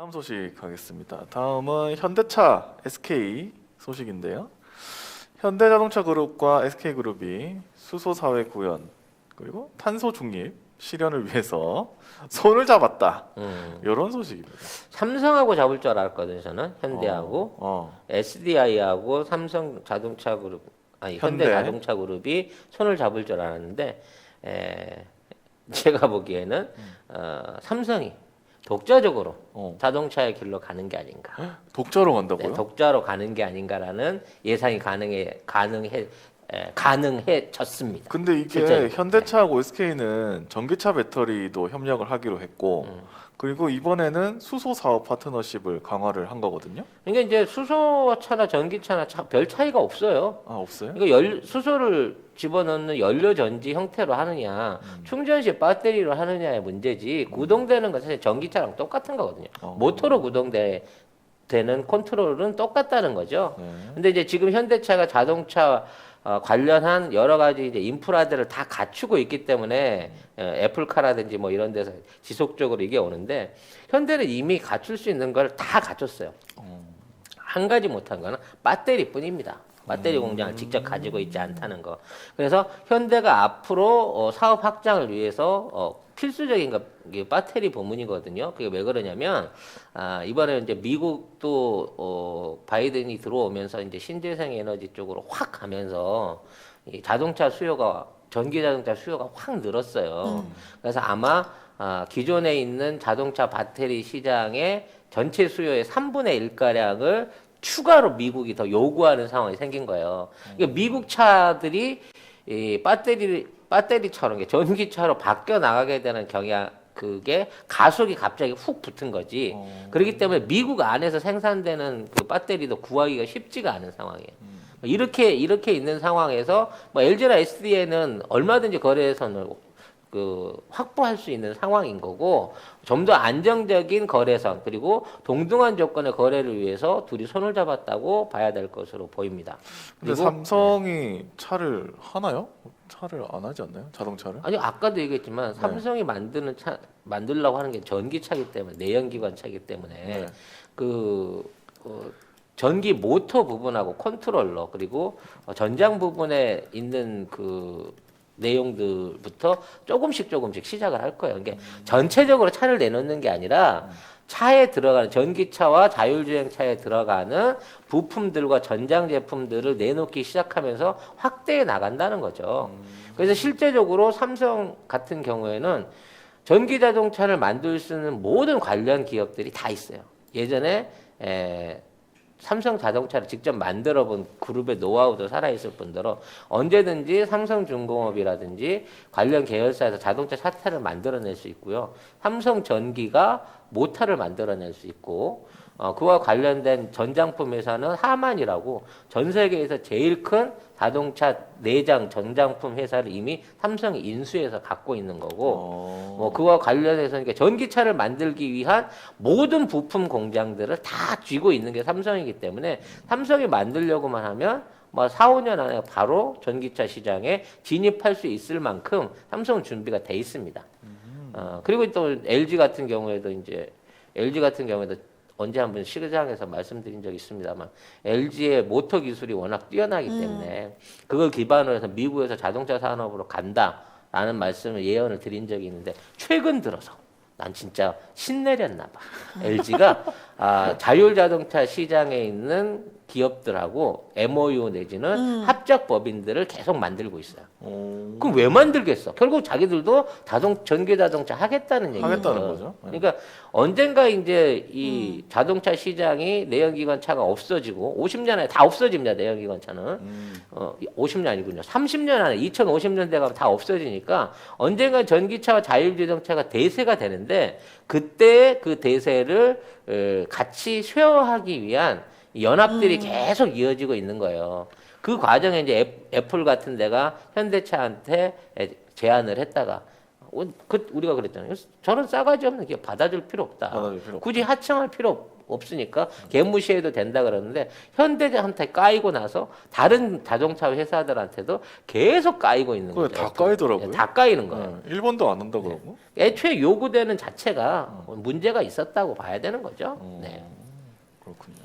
다음 소식 하겠습니다. 다음은 현대차 SK 소식인데요. 현대자동차그룹과 SK그룹이 수소사회 구현 그리고 탄소 중립 실현을 위해서 손을 잡았다. 이런 소식입니다. 삼성하고 잡을 줄 알았거든요, 저는. 현대하고 SDI하고 삼성 자동차 그룹, 아니 현대 현대. 자동차 그룹이 손을 잡을 줄 알았는데 제가 보기에는 삼성이 독자적으로 자동차의 길로 가는 게 아닌가. 독자로 간다고요? 네, 독자로 가는 게 아닌가라는 예상이 가능해졌습니다. 근데 이게 실제로. 현대차하고 SK는 전기차 배터리도 협력을 하기로 했고 그리고 이번에는 수소 사업 파트너십을 강화를 한 거거든요. 그러니까 이제 수소차나 전기차나 별 차이가 없어요. 아, 없어요? 그러니까 수소를 집어넣는 연료 전지 형태로 하느냐, 충전식 배터리로 하느냐의 문제지, 구동되는 건 사실 전기차랑 똑같은 거거든요. 모터로 구동되는 컨트롤은 똑같다는 거죠. 네. 근데 이제 지금 현대차가 자동차 관련한 여러 가지 이제 인프라들을 다 갖추고 있기 때문에 애플카라든지 뭐 이런 데서 지속적으로 이게 오는데, 현대는 이미 갖출 수 있는 걸 다 갖췄어요. 한 가지 못한 거는 배터리뿐입니다. 배터리 공장을 직접 가지고 있지 않다는 거. 그래서 현대가 앞으로 사업 확장을 위해서 필수적인 게 배터리 부문이거든요. 그게 왜 그러냐면 이번에 이제 미국도 바이든이 들어오면서 이제 신재생 에너지 쪽으로 확 가면서 이 자동차 수요가 전기 자동차 수요가 확 늘었어요. 그래서 아마 기존에 있는 자동차 배터리 시장의 전체 수요의 3분의 1가량을 추가로 미국이 더 요구하는 상황이 생긴 거예요. 그러니까 미국 차들이 이 배터리처럼 전기차로 바뀌어 나가게 되는 그게 가속이 갑자기 훅 붙은 거지. 그렇기 때문에 미국 안에서 생산되는 그 배터리도 구하기가 쉽지가 않은 상황이에요. 이렇게 있는 상황에서 뭐 LG나 SD에는 얼마든지 거래선을 확보할 수 있는 상황인 거고, 좀 더 안정적인 거래선 그리고 동등한 조건의 거래를 위해서 둘이 손을 잡았다고 봐야 될 것으로 보입니다. 근데 그리고 삼성이 차를 하나요? 차를 안 하지 않나요? 자동차를? 아니 아까도 얘기했지만 삼성이 만들려고 하는 게 전기차이기 때문에, 내연기관 차이기 때문에 전기 모터 부분하고 컨트롤러 그리고 전장 부분에 있는 내용들부터 조금씩 시작을 할 거예요. 그러니까 전체적으로 차를 내놓는 게 아니라 차에 들어가는, 전기차와 자율주행차에 들어가는 부품들과 전장 제품들을 내놓기 시작하면서 확대해 나간다는 거죠. 그래서 실제적으로 삼성 같은 경우에는 전기 자동차를 만들 수 있는 모든 관련 기업들이 다 있어요. 예전에 삼성 자동차를 직접 만들어 본 그룹의 노하우도 살아있을 뿐더러 언제든지 삼성중공업이라든지 관련 계열사에서 자동차 차체를 만들어낼 수 있고요. 삼성전기가 모터를 만들어낼 수 있고, 그와 관련된 전장품 회사는 하만이라고 전 세계에서 제일 큰 자동차 내장 전장품 회사를 이미 삼성이 인수해서 갖고 있는 거고, 뭐 그와 관련해서 그러니까 전기차를 만들기 위한 모든 부품 공장들을 다 쥐고 있는 게 삼성이기 때문에 삼성이 만들려고만 하면 뭐 4, 5년 안에 바로 전기차 시장에 진입할 수 있을 만큼 삼성은 준비가 돼 있습니다. 그리고 또 LG 같은 경우에도 언제 한번 시장에서 말씀드린 적이 있습니다만, LG의 모터 기술이 워낙 뛰어나기 때문에 그걸 기반으로 해서 미국에서 자동차 산업으로 간다라는 말씀을 예언을 드린 적이 있는데, 최근 들어서 난 진짜 신내렸나 봐. LG가 자율자동차 시장에 있는 기업들하고 MOU 내지는 합작 법인들을 계속 만들고 있어요. 그럼 왜 만들겠어? 결국 자기들도 전기 자동차 하겠다는 얘기죠. 하겠다는 거죠. 네. 그러니까 언젠가 이제 이 자동차 시장이 내연기관 차가 없어지고 50년 안에 다 없어집니다. 내연기관 차는 50년 아니군요. 30년 안에 2050년대 가면 다 없어지니까 언젠가 전기차와 자율주행차가 대세가 되는데, 그때 그 대세를 같이 쉐어하기 위한 연합들이 계속 이어지고 있는 거예요. 그 과정에 이제 애플 같은 데가 현대차한테 제안을 했다가 우리가 그랬잖아요. 저런 싸가지 없는 기업 받아줄 필요 없다. 받아줄 필요 없다. 굳이 하청할 필요 없으니까 개무시해도 된다 그러는데 현대자한테 까이고 나서 다른 자동차 회사들한테도 계속 까이고 있는 그거 거죠. 다 까이더라고요. 다 까이는 거예요. 일본도 안 한다 그러고. 애초에 요구되는 자체가 문제가 있었다고 봐야 되는 거죠. 네. 그렇군요.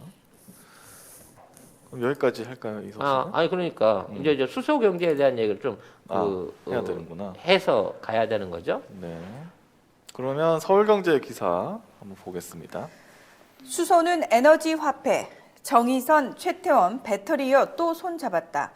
그럼 여기까지 할까요, 이 소식은? 아니 그러니까 이제 저 수소 경제에 대한 얘기를 좀 해야 되는구나. 해서 가야 되는 거죠. 네. 그러면 서울경제 기사 한번 보겠습니다. 수소는 에너지 화폐, 정의선, 최태원, 배터리여 또 손잡았다.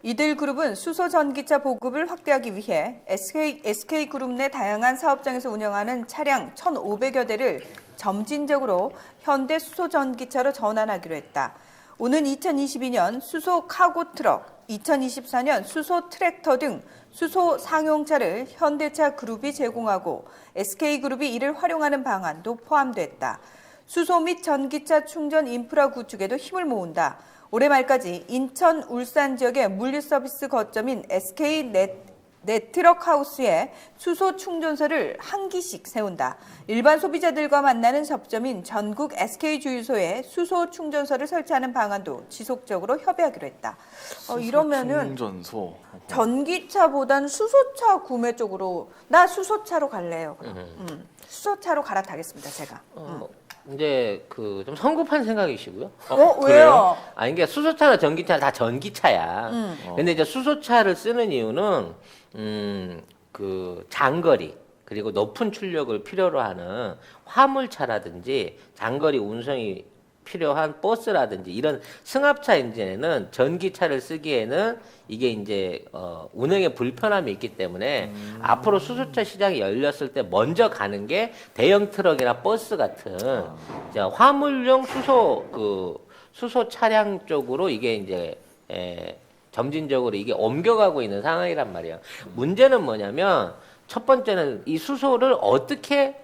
이들 그룹은 수소 전기차 보급을 확대하기 위해 SK그룹 내 다양한 사업장에서 운영하는 차량 1,500여 대를 점진적으로 현대 수소 전기차로 전환하기로 했다. 오는 2022년 수소 카고 트럭, 2024년 수소 트랙터 등 수소 상용차를 현대차 그룹이 제공하고 SK그룹이 이를 활용하는 방안도 포함됐다. 수소 및 전기차 충전 인프라 구축에도 힘을 모은다. 올해 말까지 인천, 울산 지역의 물류서비스 거점인 SK 네트워크하우스에 수소 충전소를 한 기씩 세운다. 일반 소비자들과 만나는 접점인 전국 SK 주유소에 수소 충전소를 설치하는 방안도 지속적으로 협의하기로 했다. 이러면은 충전소. 전기차보다는 수소차 구매 쪽으로 나 수소차로 갈래요. 수소차로 갈아타겠습니다. 제가. 이제 그 좀 성급한 생각이시고요. 왜요? 그래요? 아니 그러니까 수소차나 전기차 다 전기차야. 근데 이제 수소차를 쓰는 이유는 그 장거리 그리고 높은 출력을 필요로 하는 화물차라든지 장거리 운송이 필요한 버스라든지 이런 승합차 엔진에는 전기차를 쓰기에는 이게 이제 운행에 불편함이 있기 때문에 앞으로 수소차 시장이 열렸을 때 먼저 가는 게 대형 트럭이나 버스 같은 이제 화물용 수소 차량 쪽으로 이게 이제 점진적으로 이게 옮겨가고 있는 상황이란 말이에요. 문제는 뭐냐면 첫 번째는 이 수소를 어떻게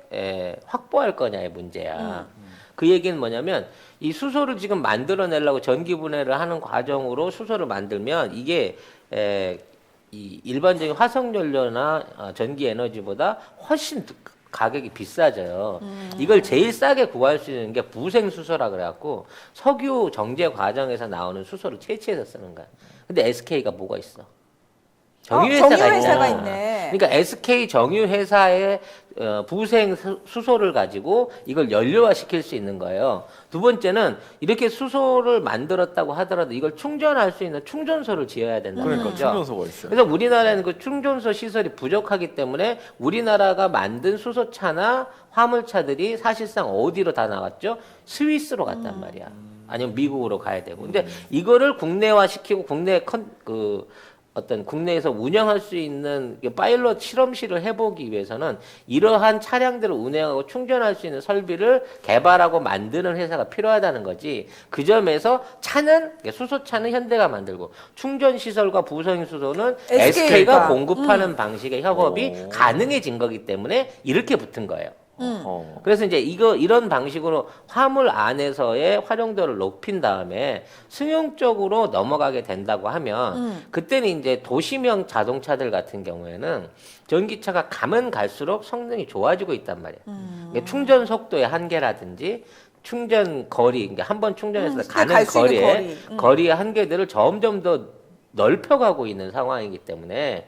확보할 거냐의 문제야. 그 얘기는 뭐냐면 이 수소를 지금 만들어내려고 전기 분해를 하는 과정으로 수소를 만들면 이게 이 일반적인 화석 연료나 전기 에너지보다 훨씬 가격이 비싸져요. 이걸 제일 싸게 구할 수 있는 게 부생 수소라 그래갖고 석유 정제 과정에서 나오는 수소를 채취해서 쓰는 거야. 근데 SK가 뭐가 있어? 정유회사가 정유회사가 있잖아. 있네. 그러니까 SK 정유회사의 부생 수소를 가지고 이걸 연료화 시킬 수 있는 거예요. 두 번째는 이렇게 수소를 만들었다고 하더라도 이걸 충전할 수 있는 충전소를 지어야 된다는 그러니까 거죠. 충전소가 있어요. 그래서 우리나라에는 그 충전소 시설이 부족하기 때문에 우리나라가 만든 수소차나 화물차들이 사실상 어디로 다 나갔죠? 스위스로 갔단 말이야. 아니면 미국으로 가야 되고. 근데 이거를 국내화 시키고 어떤 국내에서 운영할 수 있는 파일럿 실험실을 해보기 위해서는 이러한 차량들을 운행하고 충전할 수 있는 설비를 개발하고 만드는 회사가 필요하다는 거지. 그 점에서 수소차는 현대가 만들고 충전시설과 부성 수소는 SK가 공급하는 방식의 협업이 가능해진 거기 때문에 이렇게 붙은 거예요. 그래서 이제 이런 방식으로 화물 안에서의 활용도를 높인 다음에 승용적으로 넘어가게 된다고 하면 그때는 이제 도시명 자동차들 같은 경우에는 전기차가 가면 갈수록 성능이 좋아지고 있단 말이에요. 그러니까 충전 속도의 한계라든지 충전 거리, 그러니까 한번 충전해서 가는 거리의 한계들을 점점 더 넓혀가고 있는 상황이기 때문에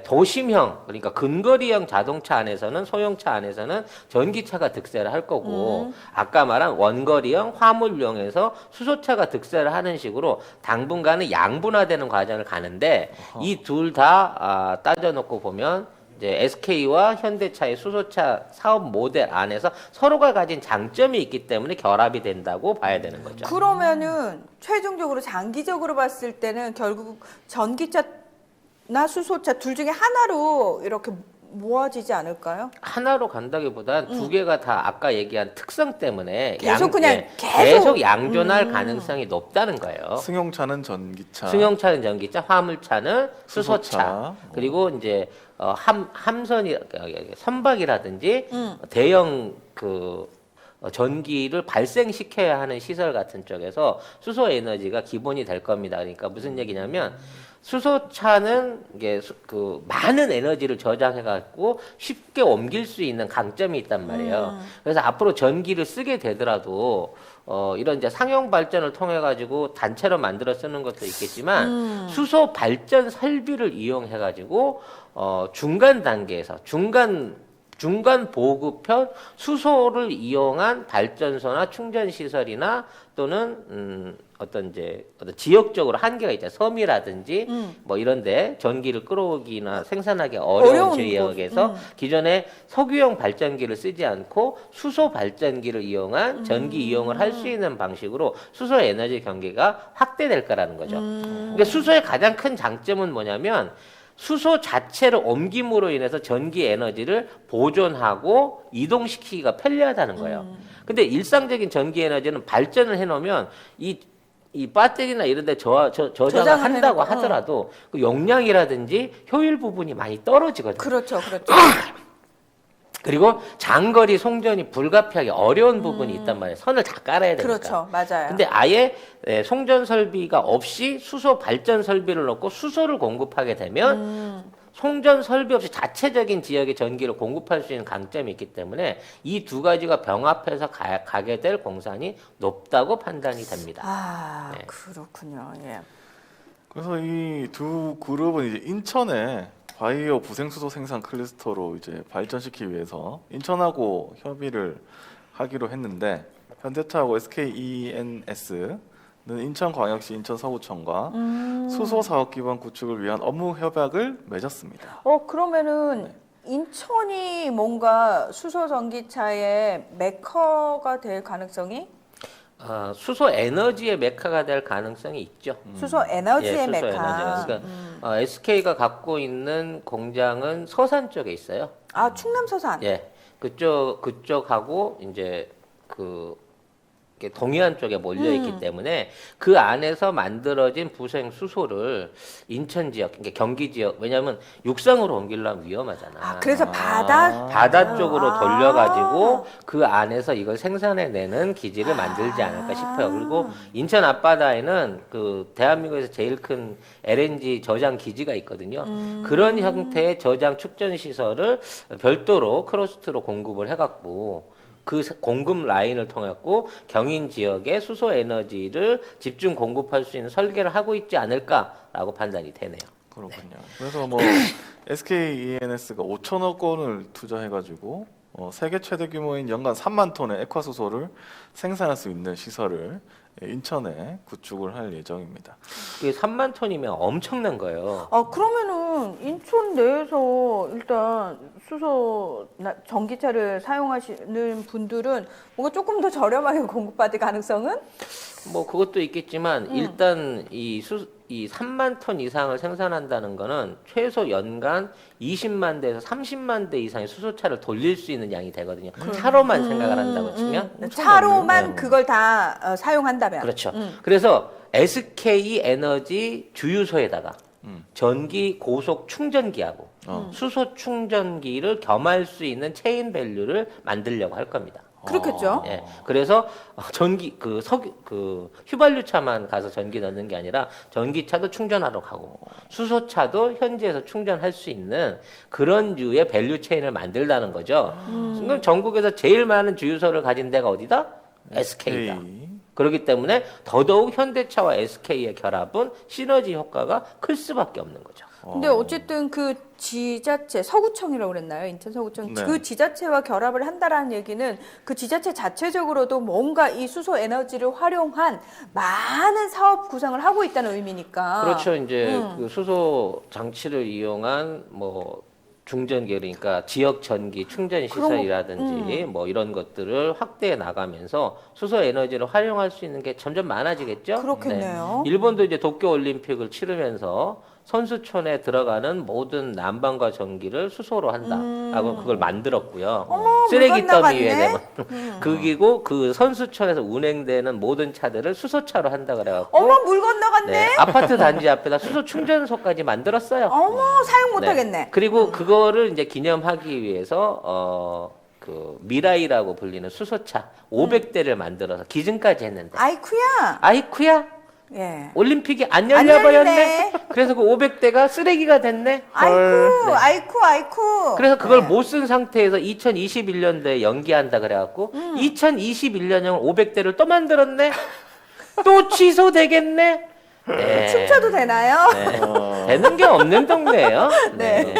도심형, 그러니까 근거리형 자동차 안에서는, 소형차 안에서는 전기차가 득세를 할 거고, 아까 말한 원거리형 화물용에서 수소차가 득세를 하는 식으로 당분간은 양분화되는 과정을 가는데, 이 둘 다 따져놓고 보면 이제 SK와 현대차의 수소차 사업 모델 안에서 서로가 가진 장점이 있기 때문에 결합이 된다고 봐야 되는 거죠. 그러면은 최종적으로 장기적으로 봤을 때는 결국 전기차나 수소차 둘 중에 하나로 이렇게 모아지지 않을까요? 하나로 간다기보단 두 개가 다 아까 얘기한 특성 때문에 계속 계속 양존할 가능성이 높다는 거예요. 승용차는 전기차. 승용차는 전기차, 화물차는 수소차. 수소차. 그리고 이제 선박이라든지 대형 전기를 발생시켜야 하는 시설 같은 쪽에서 수소 에너지가 기본이 될 겁니다. 그러니까 무슨 얘기냐면 수소차는 이게 그 많은 에너지를 저장해 갖고 쉽게 옮길 수 있는 강점이 있단 말이에요. 그래서 앞으로 전기를 쓰게 되더라도 이런 이제 상용 발전을 통해 가지고 단체로 만들어 쓰는 것도 있겠지만 수소 발전 설비를 이용해 가지고 중간 단계에서 중간 보급형 수소를 이용한 발전소나 충전 시설이나 또는 어떤 지역적으로 한계가 있잖아요. 섬이라든지 뭐 이런데 전기를 끌어오기나 생산하기 어려운 지역에서 기존에 석유용 발전기를 쓰지 않고 수소 발전기를 이용한 전기 이용을 할 수 있는 방식으로 수소 에너지 경계가 확대될 거라는 거죠. 근데 수소의 가장 큰 장점은 뭐냐면 수소 자체를 옮김으로 인해서 전기 에너지를 보존하고 이동시키기가 편리하다는 거예요. 근데 일상적인 전기 에너지는 발전을 해놓으면 이 배터리나 이런 데 저장을 한다고 하더라도 그 용량이라든지 효율 부분이 많이 떨어지거든요. 그렇죠, 그렇죠. 그리고 장거리 송전이 불가피하게 어려운 부분이 있단 말이에요. 선을 다 깔아야 되니까. 그렇죠, 맞아요. 근데 아예 송전 설비가 없이 수소 발전 설비를 넣고 수소를 공급하게 되면 송전 설비 없이 자체적인 지역에 전기를 공급할 수 있는 강점이 있기 때문에 이 두 가지가 병합해서 가게 될 공산이 높다고 판단이 됩니다. 아, 네. 그렇군요. 예. 그래서 이 두 그룹은 이제 인천에 바이오 부생수소 생산 클러스터로 이제 발전시키기 위해서 인천하고 협의를 하기로 했는데 현대차하고 SKENS는 인천광역시 인천서구청과 수소 사업 기반 구축을 위한 업무 협약을 맺었습니다. 그러면은 인천이 뭔가 수소 전기차의 메커가 될 가능성이? 수소 에너지의 메카가 될 가능성이 있죠. 수소 에너지의 수소 메카. 에너지가. 그러니까 SK가 갖고 있는 공장은 서산 쪽에 있어요. 아, 충남 서산. 예, 그쪽하고 이제 이렇게 동해안 쪽에 몰려 있기 때문에 그 안에서 만들어진 부생 수소를 인천 지역, 그러니까 경기 지역, 왜냐하면 육상으로 옮기려면 위험하잖아. 아, 그래서 바다 쪽으로 돌려가지고 그 안에서 이걸 생산해내는 기지를 만들지 않을까 싶어요. 그리고 인천 앞바다에는 그 대한민국에서 제일 큰 LNG 저장 기지가 있거든요. 그런 형태의 저장 축전 시설을 별도로 크로스트로 공급을 해갖고 그 공급 라인을 통했고 경인 지역에 수소 에너지를 집중 공급할 수 있는 설계를 하고 있지 않을까라고 판단이 되네요. 그렇군요. 그래서 뭐 SKENS가 5천억 원을 투자해가지고 세계 최대 규모인 연간 3만 톤의 액화수소를 생산할 수 있는 시설을 인천에 구축을 할 예정입니다. 그게 3만 톤이면 엄청난 거예요. 그러면은 인천 내에서 일단 수소 전기차를 사용하시는 분들은 뭔가 조금 더 저렴하게 공급받을 가능성은? 뭐 그것도 있겠지만 일단 이 3만 톤 이상을 생산한다는 거는 최소 연간 20만 대에서 30만 대 이상의 수소차를 돌릴 수 있는 양이 되거든요. 차로만 생각을 한다고 치면. 차로만 그걸 다 사용한다면. 그렇죠. 그래서 SK 에너지 주유소에다가 전기 고속 충전기하고 수소 충전기를 겸할 수 있는 체인 밸류를 만들려고 할 겁니다. 그렇겠죠. 예. 그래서 전기 휘발유차만 가서 전기 넣는 게 아니라 전기차도 충전하러 가고 수소차도 현지에서 충전할 수 있는 그런 류의 밸류 체인을 만들다는 거죠. 지금 전국에서 제일 많은 주유소를 가진 데가 어디다? SK다. 그렇기 때문에 더더욱 현대차와 SK의 결합은 시너지 효과가 클 수밖에 없는 거죠. 근데 어쨌든 그 지자체 서구청이라고 그랬나요? 인천 서구청. 네. 그 지자체와 결합을 한다라는 얘기는 그 지자체 자체적으로도 뭔가 이 수소 에너지를 활용한 많은 사업 구상을 하고 있다는 의미니까. 그렇죠. 이제 그 수소 장치를 이용한 뭐 중전기 그러니까 지역 전기 충전 시설이라든지 뭐 이런 것들을 확대해 나가면서 수소 에너지를 활용할 수 있는 게 점점 많아지겠죠. 그렇겠네요. 네. 일본도 이제 도쿄 올림픽을 치르면서 선수촌에 들어가는 모든 난방과 전기를 수소로 한다라고 그걸 만들었고요. 쓰레기 물 더미 위에 건너갔네? 대면 그리고 그 선수촌에서 운행되는 모든 차들을 수소차로 한다 그래갖고 어머, 물 건너갔네? 네, 아파트 단지 앞에다 수소 충전소까지 만들었어요. 어머, 사용 네. 못하겠네. 그리고 그거를 이제 기념하기 위해서 그 미라이라고 불리는 수소차 500대를 만들어서 기증까지 했는데 아이쿠야. 아이쿠야 예. 올림픽이 안 안 열려버렸네. 열리네. 그래서 그 500대가 쓰레기가 됐네. 아이쿠, 네. 아이쿠. 그래서 그걸 네. 못 쓴 상태에서 2021년도에 연기한다 그래갖고 2021년형 500대를 또 만들었네. 또 취소되겠네. 네. 춤춰도 되나요? 네. 어, 되는 게 없는 동네예요. 네.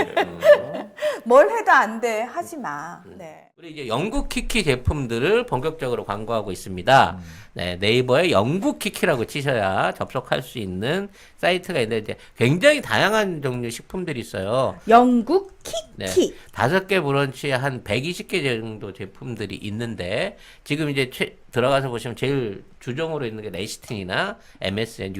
뭘 해도 안 돼. 하지 마. 네. 우리 이제 영국 키키 제품들을 본격적으로 광고하고 있습니다. 네, 네이버에 영국 키키라고 치셔야 접속할 수 있는 사이트가 있는데 이제 굉장히 다양한 종류 식품들이 있어요. 영국 네. 키키. 5개 브런치에 한 120개 정도 제품들이 있는데 지금 이제 들어가서 보시면 제일 주종으로 있는 게 레시틴이나 MSN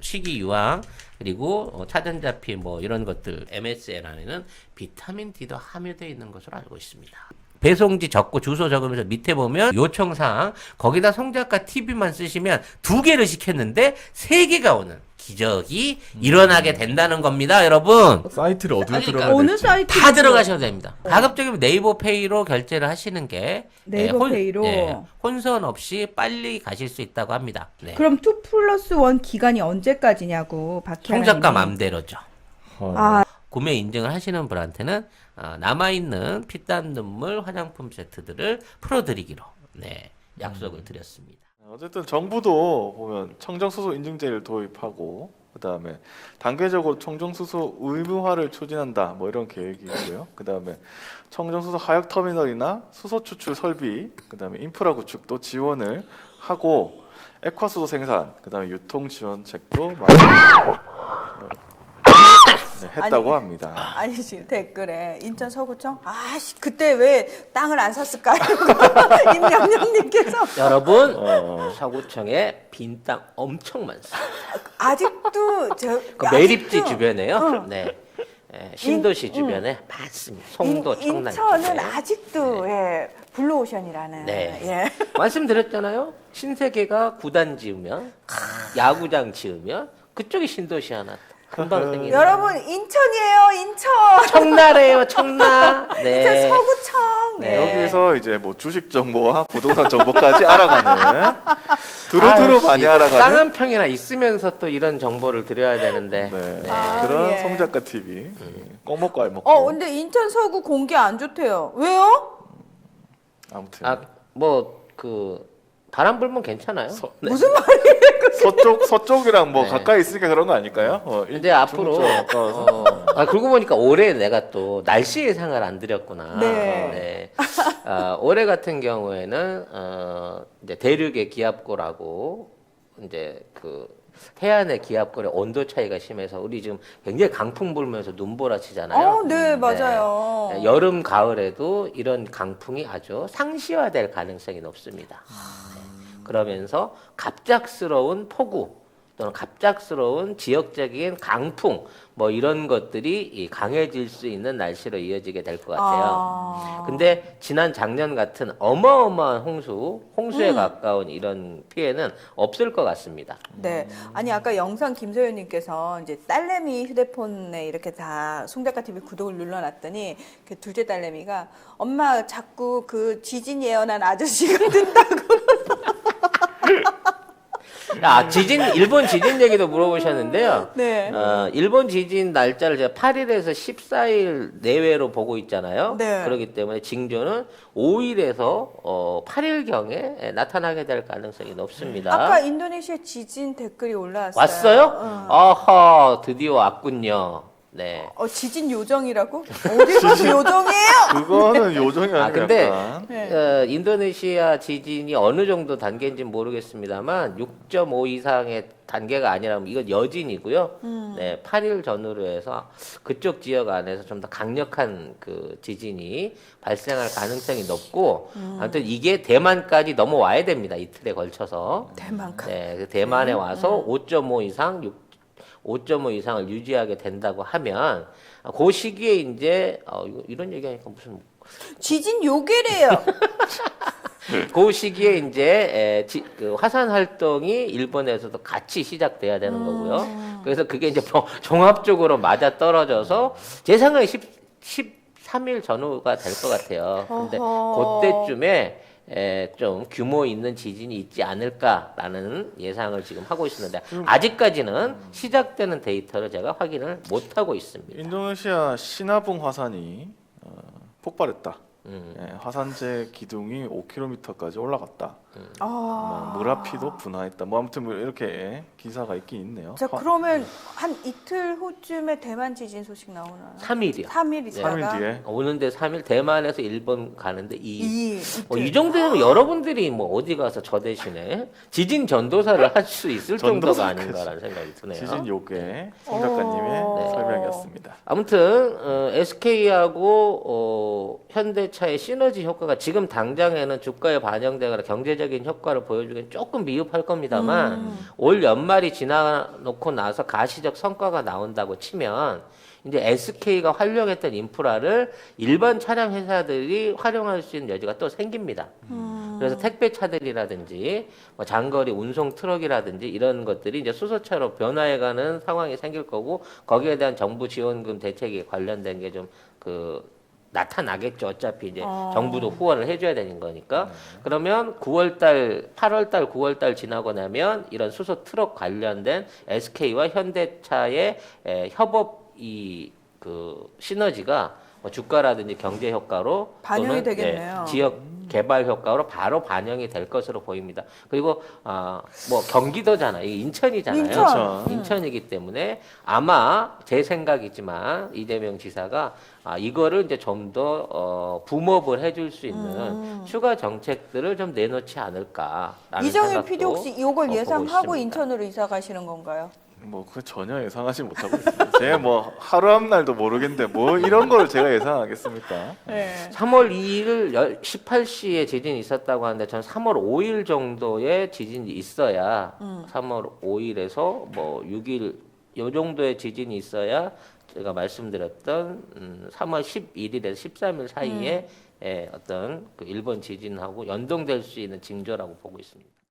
식이 유황 그리고 차전자피 뭐 이런 것들 MSN 안에는 비타민 D도 함유되어 있는 것으로 알고 있습니다. 배송지 적고 주소 적으면서 밑에 보면 요청사항 거기다 송작가 TV만 쓰시면 2개를 시켰는데 3개가 오는 기적이 일어나게 된다는 겁니다, 여러분. 사이트를 어디로 그러니까 들어가야 어느 될지. 사이트? 다 들어가셔도 됩니다. 가급적이면 네이버페이로 결제를 하시는 게 네이버페이로? 혼선 없이 빨리 가실 수 있다고 합니다. 네. 그럼 2+1 기간이 언제까지냐고 박혜라님이. 송작가 맘대로죠. 아, 구매 인증을 하시는 분한테는 남아있는 피땀 눈물 화장품 세트들을 풀어드리기로 약속을 드렸습니다. 어쨌든 정부도 보면 청정수소 인증제를 도입하고 그다음에 단계적으로 청정수소 의무화를 추진한다 뭐 이런 계획이 있고요. 그다음에 청정수소 하역 터미널이나 수소 추출 설비 그다음에 인프라 구축도 지원을 하고 액화수소 생산 그다음에 유통 지원책도 했다고 합니다. 아니 지금 댓글에 인천 서구청 아씨 그때 왜 땅을 안 샀을까요? 임영영님께서 여러분 서구청에 빈 땅 엄청 많습니다. 아직도 그 매립지 아직도 주변에요. 네. 신도시 주변에 많습니다. 송도, 청란. 인천은 쪽에. 아직도 예, 블루오션이라는 네. 예. 말씀드렸잖아요. 신세계가 구단 지으면 야구장 지으면 그쪽이 신도시 하나 금방 생기는. 여러분 인천이에요 인천. 청라래요, 청라. 네. 인천 서구청. 네. 여기서 이제 뭐 주식 정보와 부동산 정보까지 알아가는 두루두루 아이씨, 많이 땅 알아가는 한 평이나 있으면서 또 이런 정보를 드려야 되는데. 네. 아, 그런 예. 송작가 TV 꼭 먹고 알 먹고 근데 인천 서구 공기 안 좋대요. 왜요? 아무튼 뭐 바람 불면 괜찮아요. 무슨 말이에요? 서쪽이랑 뭐 네. 가까이 있으니까 그런 거 아닐까요? 근데 앞으로 그러고 보니까 올해 내가 또 날씨 예상을 안 드렸구나. 네. 올해 같은 경우에는 이제 대륙의 기압골하고 이제 그 해안의 기압골의 온도 차이가 심해서 우리 지금 굉장히 강풍 불면서 눈보라치잖아요. 네 맞아요. 네, 여름 가을에도 이런 강풍이 아주 상시화될 가능성이 높습니다. 그러면서 갑작스러운 폭우 또는 갑작스러운 지역적인 강풍 뭐 이런 것들이 강해질 수 있는 날씨로 이어지게 될 것 같아요. 근데 지난 작년 같은 어마어마한 홍수에 가까운 이런 피해는 없을 것 같습니다. 네. 아니 아까 영상 김소연님께서 이제 딸내미 휴대폰에 이렇게 다 송작가 TV 구독을 눌러놨더니 그 둘째 딸내미가 엄마 자꾸 그 지진 예언한 아저씨가 뜬다고. 일본 지진 얘기도 물어보셨는데요. 네. 일본 지진 날짜를 제가 8일에서 14일 내외로 보고 있잖아요. 네. 그렇기 때문에 징조는 5일에서 8일경에 나타나게 될 가능성이 높습니다. 아까 인도네시아 지진 댓글이 올라왔어요. 왔어요? 아하, 드디어 왔군요. 네. 지진 요정이라고? 어디 가서 요정이에요? 그거는 요정이 아니고 근데 약간 네. 인도네시아 지진이 어느 정도 단계인지 모르겠습니다만 6.5 이상의 단계가 아니라면 이건 여진이고요. 네, 8일 전후로 해서 그쪽 지역 안에서 좀 더 강력한 그 지진이 발생할 가능성이 높고 아무튼 이게 대만까지 넘어와야 됩니다. 이틀에 걸쳐서. 대만까지. 네, 그 대만에 와서 5.5 이상 5.5 이상을 유지하게 된다고 하면 그 시기에 이제 이런 얘기하니까 무슨 지진 요괴래요. 그 시기에 이제 그 화산 활동이 일본에서도 같이 시작돼야 되는 거고요. 그래서 그게 이제 종합적으로 맞아 떨어져서 제 생각에 14 3일 전후가 될 것 같아요. 근데 어허. 그때쯤에 좀 규모 있는 지진이 있지 않을까라는 예상을 지금 하고 있는데 아직까지는 시작되는 데이터를 제가 확인을 못 하고 있습니다. 인도네시아 시나붕 화산이 폭발했다. 음. 예, 화산재 기둥이 5km까지 올라갔다. 아. 뭐 물화피도 분화했다. 뭐 아무튼 뭐 이렇게 기사가 있긴 있네요. 자, 그러면 한 이틀 후쯤에 대만 지진 소식 나오나요? 3일이요. 3일 있다가 3일 뒤에 오는데 3일 대만에서 일본 가는데 2일. 2일. 이 정도면 여러분들이 뭐 어디 가서 저 대신에 지진 전도사를 할 수 있을 정도가 전도사까지. 아닌가라는 생각이 드네요. 지진 요괴 송 작가님의 네. 설명이었습니다. 아무튼 SK하고 현대차의 시너지 효과가 지금 당장에는 주가에 반영되거나 경제적인 효과를 보여주기엔 조금 미흡할 겁니다만 올 연말이 지나놓고 나서 가시적 성과가 나온다고 치면 이제 SK가 활용했던 인프라를 일반 차량 회사들이 활용할 수 있는 여지가 또 생깁니다. 그래서 택배차들이라든지 뭐 장거리 운송 트럭이라든지 이런 것들이 이제 수소차로 변화해가는 상황이 생길 거고 거기에 대한 정부 지원금 대책에 관련된 게 좀 나타나겠죠. 어차피 이제 정부도 후원을 해줘야 되는 거니까. 그러면 9월달, 8월달, 9월달 지나고 나면 이런 수소 트럭 관련된 SK와 현대차의 협업 그 시너지가 뭐 주가라든지 경제 효과로 반영이 또는 되겠네요. 지역 개발 효과로 바로 반영이 될 것으로 보입니다. 그리고 뭐 경기도잖아요. 이게 인천이잖아요. 인천. 인천이기 때문에 아마 제 생각이지만 이재명 지사가 이거를 이제 좀 더 붐업을 해줄 수 있는 추가 정책들을 좀 내놓지 않을까라는 이정일 생각도 PD 혹시 이걸 보고 예상하고 있습니다. 인천으로 이사 가시는 건가요? 뭐 그 전혀 예상하지 못하고 있습니다. 제가 뭐 하루 앞날도 모르겠는데 뭐 이런 걸 제가 예상하겠습니까? 네. 3월 2일 18시에 지진이 있었다고 하는데 저는 3월 5일 정도의 지진이 있어야 3월 5일에서 뭐 6일 요 정도의 지진이 있어야 제가 말씀드렸던 3월 11일에서 13일 사이에 어떤 그 일본 지진하고 연동될 수 있는 징조라고 보고 있습니다.